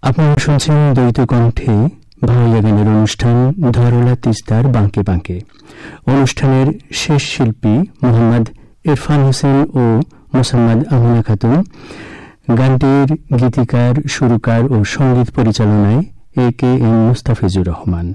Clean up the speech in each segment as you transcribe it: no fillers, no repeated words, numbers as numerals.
আপনারা শুনছেন দ্বৈত কণ্ঠে বাংলা গানের অনুষ্ঠান ধরলা তিস্তার বাঁকে বাঁকে। অনুষ্ঠানের শেষ শিল্পী মোহাম্মদ ইরফান হোসেন ও মোসাম্মদ আমিনা খাতুন। গানটির গীতিকার, সুরকার ও সঙ্গীত পরিচালনায় AKM মুস্তাফিজুর রহমান।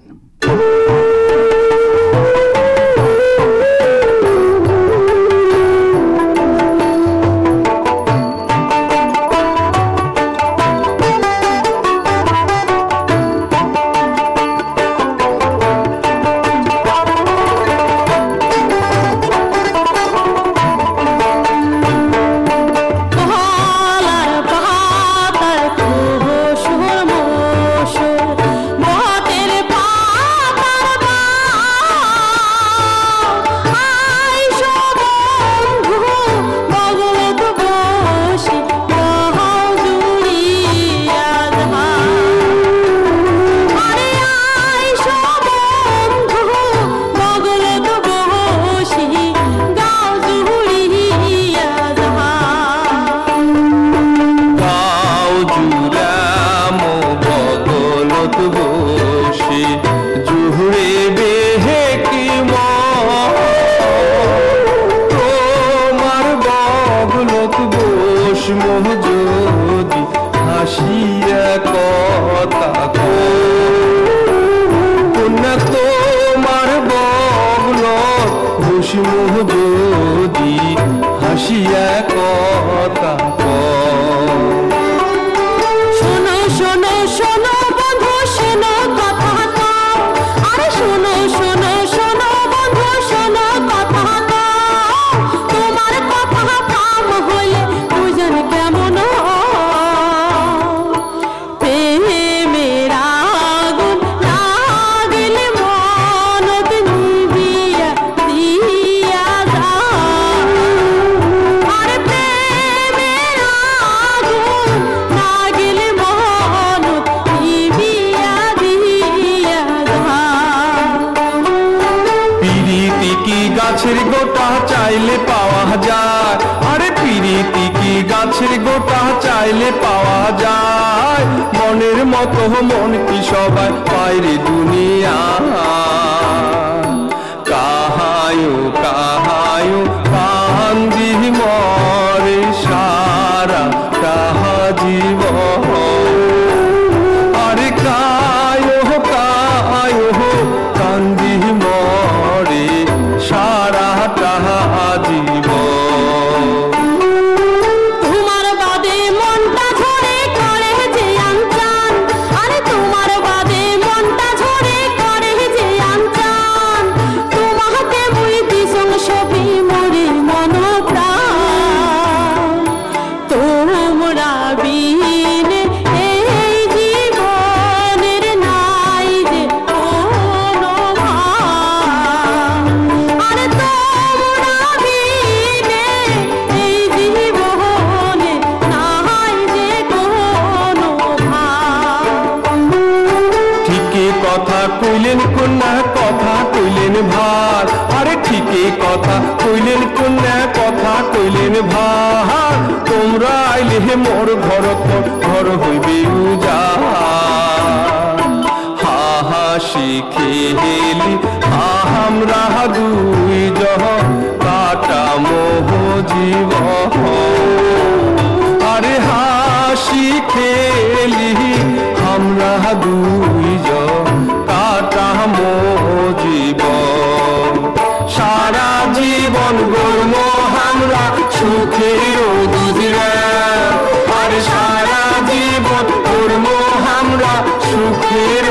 গাছের গোটা চাইলে পাওয়া যায়, আরে পিরিতি কি গাছের গোটা চাইলে পাওয়া যায়। মনের মতো মন কি সবাই পায় রে দুনিয়া। কাহায়ু কাহায়ু কান্দি মরে সারা কাহা জীবন। আরে কায়ো কায়ো কান্দি মরে সারা তাহা জীবন। তোমার বাদে মনটা ঝরে করে যে আনচান, আরে তোমার বাদে মনটা ঝরে করে যে আনচান। তোমাকে মুই দিছং সবই মরে মন প্রাণ। তোমরা বিনে এই জীবনের নাই যে কোনো ভাব। আরে তোমরা বিনে এই জীবনে নাই যে কোনো ভাব। ঠিকই কথা কইলেন কন্যা, কথা কইলেন ভার। আরে ঠিকই কথা কইলেন কন্যা, কথা কইলেন ভার। তোমরা আইলে মোর ঘর ঘর হইবে উজাড়। হাসি খেলি আমরা দুই জহ কাটা মোহ জীবন। আরে হাসি খেলি আমরা দুই জন কাটা মোহ জীবন। সারা জীবন গর্ম আমরা সুখের গুজরান। আরে সারা জীবন গর্ম আমরা সুখের